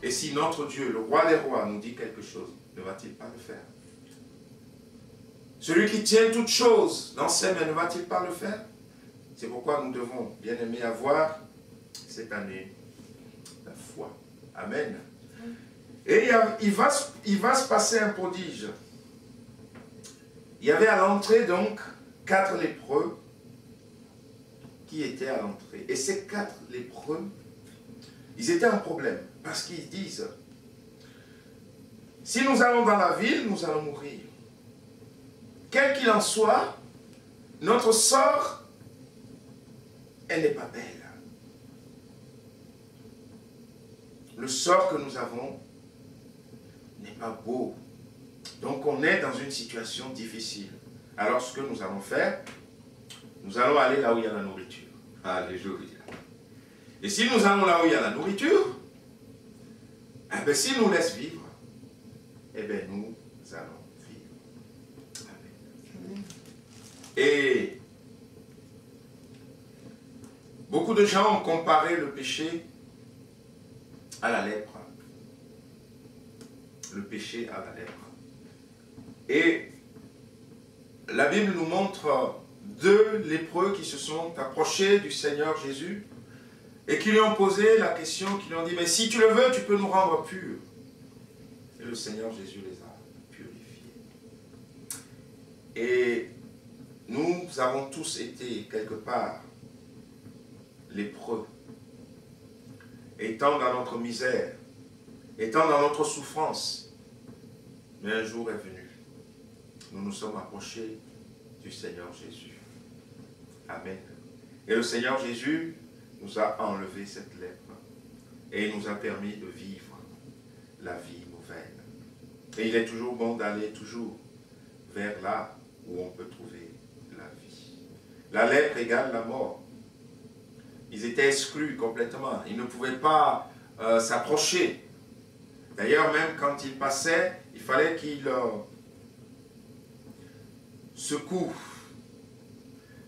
Et si notre Dieu, le roi des rois, nous dit quelque chose, ne va-t-il pas le faire? Celui qui tient toutes choses dans ses mains, ne va-t-il pas le faire? C'est pourquoi nous devons, bien aimés, avoir cette année la foi. Amen. Et il va se passer un prodige. Il y avait à l'entrée donc 4 lépreux qui étaient à l'entrée. Et ces 4 lépreux, ils étaient un problème. Parce qu'ils disent, si nous allons dans la ville, nous allons mourir. Quel qu'il en soit, notre sort, elle n'est pas belle. Le sort que nous avons n'est pas beau. Donc on est dans une situation difficile. Alors ce que nous allons faire, nous allons aller là où il y a la nourriture. Alléluia. Et si nous allons là où il y a la nourriture, eh bien s'il nous laisse vivre, eh bien nous allons vivre. Amen. Et beaucoup de gens ont comparé le péché à la lèpre. Le péché à la lèpre. Et la Bible nous montre 2 lépreux qui se sont approchés du Seigneur Jésus et qui lui ont posé la question, qui lui ont dit, mais si tu le veux, tu peux nous rendre purs. Et le Seigneur Jésus les a purifiés. Et nous avons tous été quelque part lépreux, étant dans notre misère, étant dans notre souffrance. Mais un jour est venu, nous nous sommes approchés du Seigneur Jésus. Amen. Et le Seigneur Jésus nous a enlevé cette lèpre et il nous a permis de vivre la vie nouvelle. Et il est toujours bon d'aller toujours vers là où on peut trouver la vie. La lèpre égale la mort. Ils étaient exclus complètement. Ils ne pouvaient pas s'approcher. D'ailleurs, même quand ils passaient, il fallait qu'ils secouent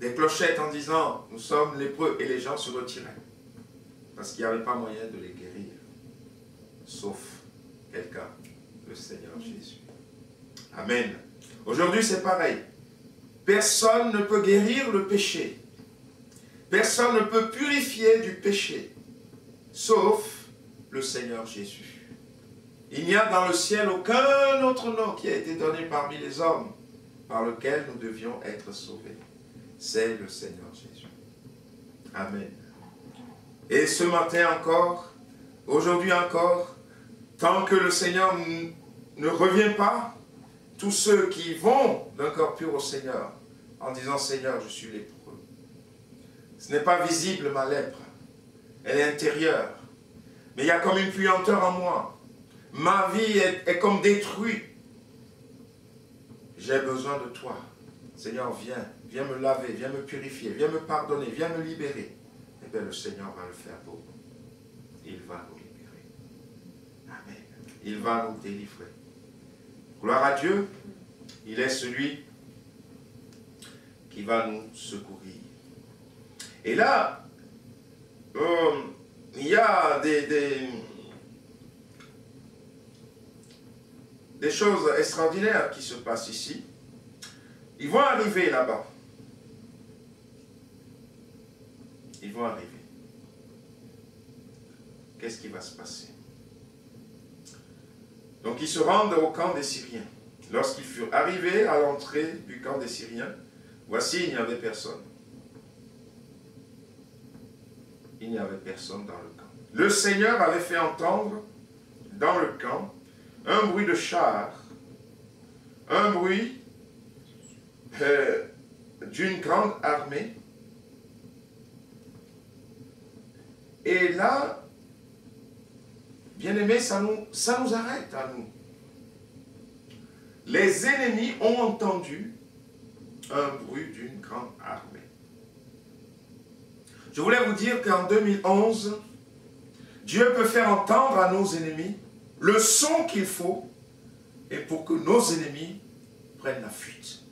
des clochettes en disant « Nous sommes lépreux » et les gens se retiraient. Parce qu'il n'y avait pas moyen de les guérir. Sauf quelqu'un, le Seigneur Jésus. Amen. Aujourd'hui, c'est pareil. Personne ne peut guérir le péché. Personne ne peut purifier du péché. Sauf le Seigneur Jésus. Il n'y a dans le ciel aucun autre nom qui a été donné parmi les hommes par lequel nous devions être sauvés. C'est le Seigneur Jésus. Amen. Et ce matin encore, aujourd'hui encore, tant que le Seigneur ne revient pas, tous ceux qui vont d'un corps pur au Seigneur, en disant « Seigneur, je suis lépreux ». Ce n'est pas visible ma lèpre, elle est intérieure. Mais il y a comme une puanteur en moi. Ma vie est comme détruite. J'ai besoin de toi. Seigneur, viens me laver, viens me purifier, viens me pardonner, viens me libérer. Eh bien, le Seigneur va le faire pour nous. Il va nous libérer. Amen. Il va nous délivrer. Gloire à Dieu. Il est celui qui va nous secourir. Et là, il y a des choses extraordinaires qui se passent ici. Ils vont arriver là-bas. Ils vont arriver. Qu'est-ce qui va se passer? Donc ils se rendent au camp des Syriens. Lorsqu'ils furent arrivés à l'entrée du camp des Syriens, voici, il n'y avait personne. Il n'y avait personne dans le camp. Le Seigneur avait fait entendre dans le camp un bruit de char, un bruit d'une grande armée. Et là, bien aimé, ça nous arrête à nous. Les ennemis ont entendu un bruit d'une grande armée. Je voulais vous dire qu'en 2011, Dieu peut faire entendre à nos ennemis le son qu'il faut et pour que nos ennemis prennent la fuite.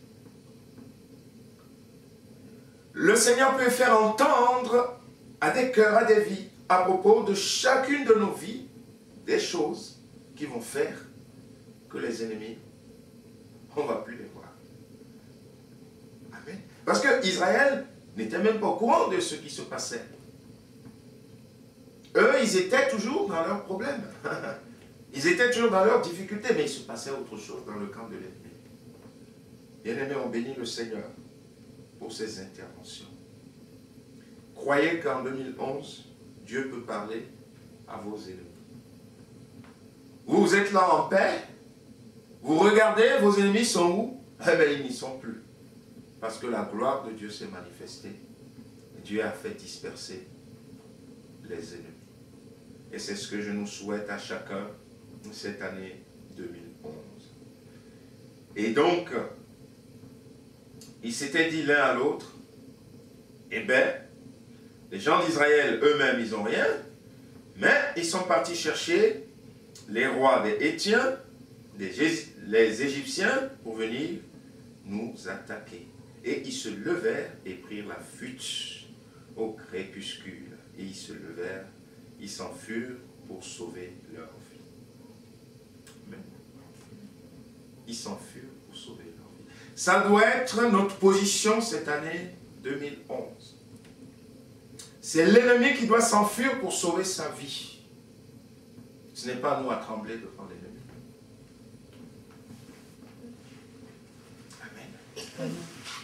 Le Seigneur peut faire entendre à des cœurs, à des vies, à propos de chacune de nos vies, des choses qui vont faire que les ennemis, on ne va plus les voir. Amen. Parce que Israël n'était même pas au courant de ce qui se passait. Eux, ils étaient toujours dans leurs problèmes. Ils étaient toujours dans leurs difficultés, mais il se passait autre chose dans le camp de l'ennemi. Bien-aimés, on bénit le Seigneur pour ses interventions. Croyez qu'en 2011, Dieu peut parler à vos ennemis. Vous êtes là en paix, vous regardez, vos ennemis sont où? Eh bien, ils n'y sont plus. Parce que la gloire de Dieu s'est manifestée. Dieu a fait disperser les ennemis. Et c'est ce que je nous souhaite à chacun cette année 2011. Et donc, ils s'étaient dit l'un à l'autre, eh bien, les gens d'Israël eux-mêmes, ils n'ont rien, mais ils sont partis chercher les rois des Hétiens, les Égyptiens, pour venir nous attaquer. Et ils se levèrent et prirent la fuite au crépuscule. Et ils se levèrent, ils s'enfurent pour sauver leur vie. Amen. Ils s'enfurent pour sauver leur vie. Ça doit être notre position cette année 2011. C'est l'ennemi qui doit s'enfuir pour sauver sa vie. Ce n'est pas à nous à trembler devant l'ennemi. Amen.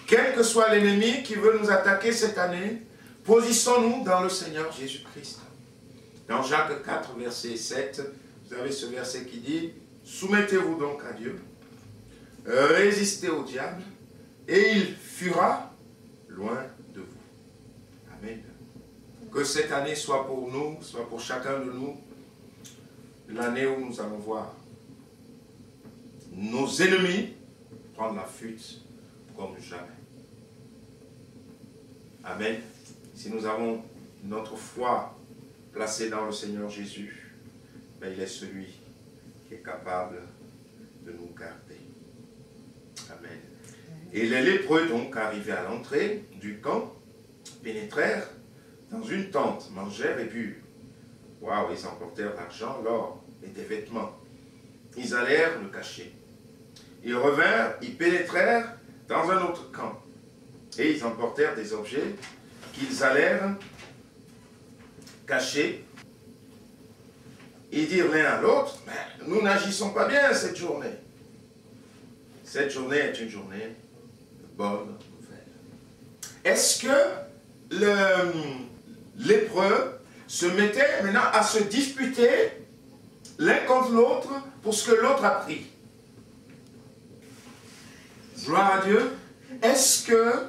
Quel que soit l'ennemi qui veut nous attaquer cette année, positionnons-nous dans le Seigneur Jésus-Christ. Dans Jacques 4, verset 7, vous avez ce verset qui dit « Soumettez-vous donc à Dieu, résistez au diable, et il fuira loin de vous. » Amen. Que cette année soit pour nous, soit pour chacun de nous, l'année où nous allons voir nos ennemis prendre la fuite comme jamais. Amen. Si nous avons notre foi placée dans le Seigneur Jésus, ben il est celui qui est capable de nous garder. Amen. Et les lépreux, donc, arrivés à l'entrée du camp, pénétrèrent dans une tente, mangèrent et burent. Waouh, ils emportèrent l'argent, l'or et des vêtements. Ils allèrent le cacher. Ils revinrent, ils pénétrèrent dans un autre camp. Et ils emportèrent des objets qu'ils allèrent cacher. Ils dirent l'un à l'autre, « Nous n'agissons pas bien cette journée. » Cette journée est une journée de bonne nouvelle. Est-ce que le lépreux se mettait maintenant à se disputer l'un contre l'autre pour ce que l'autre a pris? Gloire à Dieu. Est-ce que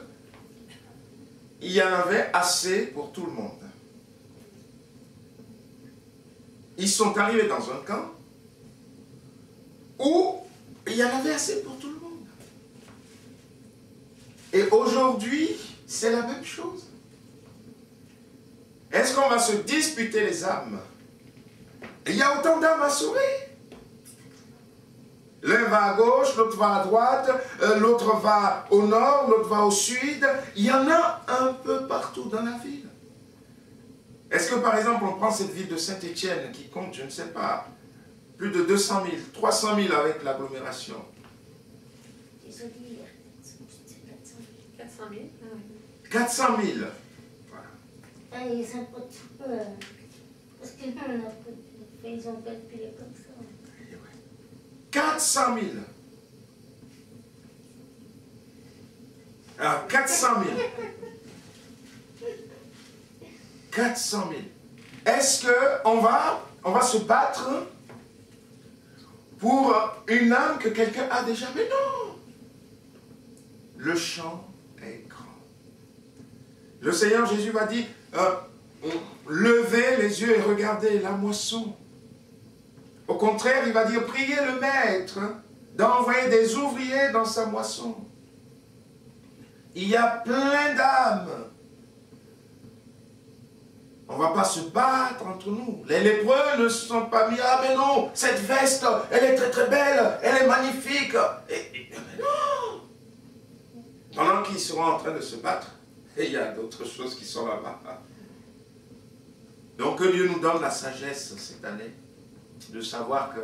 il y en avait assez pour tout le monde? Ils sont arrivés dans un camp où il y en avait assez pour tout le monde. Et aujourd'hui, c'est la même chose. Est-ce qu'on va se disputer les âmes? Il y a autant d'âmes à sauver. L'un va à gauche, l'autre va à droite, l'autre va au nord, l'autre va au sud. Il y en a un peu partout dans la ville. Est-ce que par exemple on prend cette ville de Saint-Étienne qui compte, je ne sais pas, plus de 200 000, 300 000 avec l'agglomération? 400 000. 400 000. Voilà. Ils sont pas tout parce qu'ils ont calculé comme ça. 400 000. Alors, 400 000. 400 000. Est-ce qu'on va se battre pour une âme que quelqu'un a déjà? Mais non. Le champ est grand. Le Seigneur Jésus va dire, levez les yeux et regardez la moisson. Au contraire, il va dire, priez le maître d'envoyer des ouvriers dans sa moisson. Il y a plein d'âmes. On ne va pas se battre entre nous. Les lépreux ne se sont pas mis, ah mais non, cette veste, elle est très très belle, elle est magnifique. Mais non. Pendant qu'ils seront en train de se battre, et il y a d'autres choses qui sont là-bas. Donc que Dieu nous donne la sagesse cette année de savoir que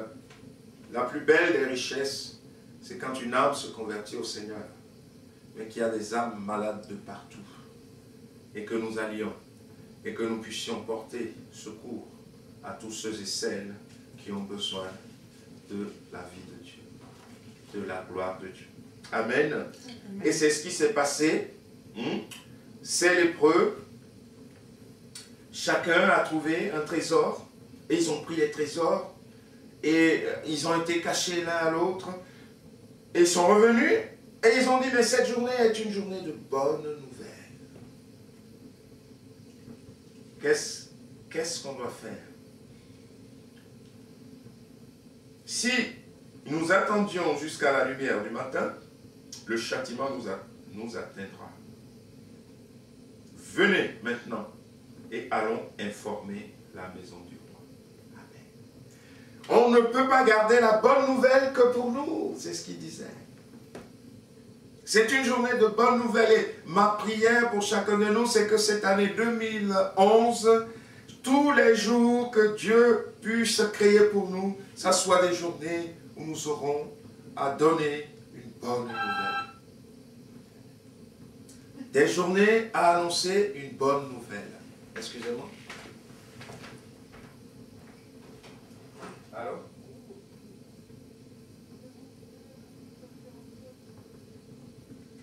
la plus belle des richesses, c'est quand une âme se convertit au Seigneur, mais qu'il y a des âmes malades de partout, et que nous allions, et que nous puissions porter secours à tous ceux et celles qui ont besoin de la vie de Dieu, de la gloire de Dieu. Amen. Et c'est ce qui s'est passé. Ces lépreux, chacun a trouvé un trésor, et ils ont pris les trésors, et ils ont été cachés l'un à l'autre, et ils sont revenus, et ils ont dit, mais cette journée est une journée de bonnes nouvelles. Qu'est-ce qu'on doit faire? Si nous attendions jusqu'à la lumière du matin, le châtiment nous atteindra. Venez maintenant et allons informer la maison du roi. Amen. On ne peut pas garder la bonne nouvelle que pour nous, c'est ce qu'il disait. C'est une journée de bonnes nouvelles et ma prière pour chacun de nous, c'est que cette année 2011, tous les jours que Dieu puisse créer pour nous, ça soit des journées où nous aurons à donner une bonne nouvelle. Des journées à annoncer une bonne nouvelle. Excusez-moi. Allô?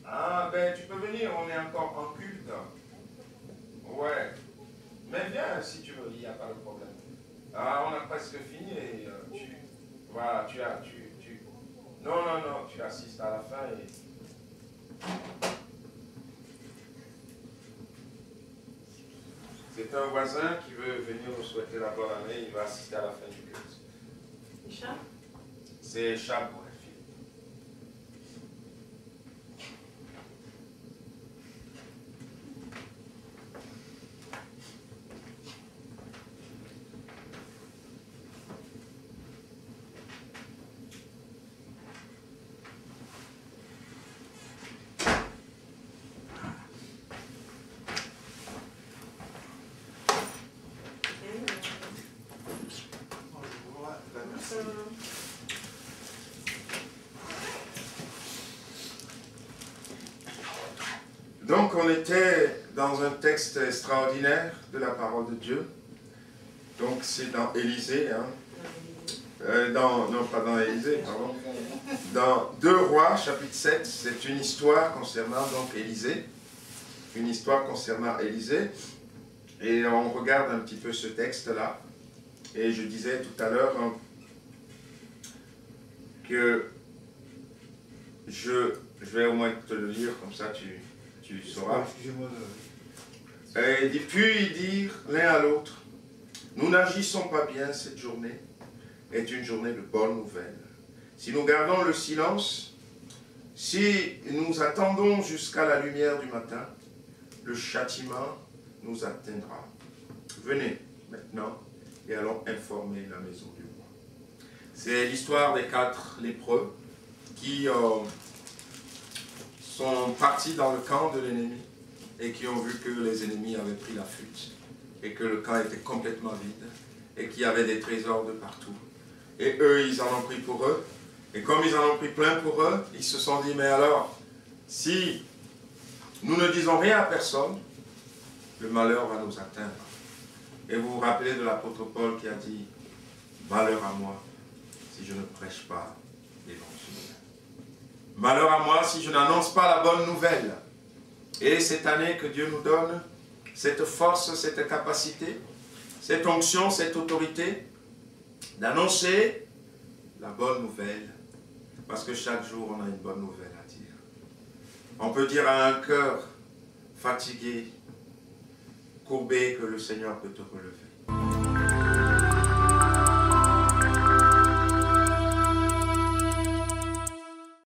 Ah, ben tu peux venir, on est encore en culte. Ouais. Mais viens si tu veux, il n'y a pas de problème. Ah, on a presque fini et voilà, non, tu assistes à la fin et... C'est un voisin qui veut venir nous souhaiter la bonne année, il va assister à la fin du culte. Charles? C'est Charles. Donc on était dans un texte extraordinaire de la parole de Dieu. Donc c'est dans Élisée, hein. Non, pas dans Élisée, pardon. Dans 2 Rois, chapitre 7, c'est une histoire concernant donc Élisée. Une histoire concernant Élisée. Et on regarde un petit peu ce texte-là. Et je disais tout à l'heure hein, que je vais au moins te le lire, comme ça tu sauras. Et puis ils dirent l'un à l'autre, nous n'agissons pas bien cette journée, est une journée de bonnes nouvelles. Si nous gardons le silence, si nous attendons jusqu'à la lumière du matin, le châtiment nous atteindra. Venez maintenant et allons informer la maison du roi. C'est l'histoire des 4 lépreux qui sont partis dans le camp de l'ennemi et qui ont vu que les ennemis avaient pris la fuite et que le camp était complètement vide et qu'il y avait des trésors de partout. Et eux, ils en ont pris pour eux. Et comme ils en ont pris plein pour eux, ils se sont dit, mais alors, si nous ne disons rien à personne, le malheur va nous atteindre. Et vous vous rappelez de l'apôtre Paul qui a dit, malheur à moi si je ne prêche pas l'évangile. Malheur à moi si je n'annonce pas la bonne nouvelle. Et cette année que Dieu nous donne, cette force, cette capacité, cette onction, cette autorité, d'annoncer la bonne nouvelle. Parce que chaque jour, on a une bonne nouvelle à dire. On peut dire à un cœur fatigué, courbé, que le Seigneur peut te relever.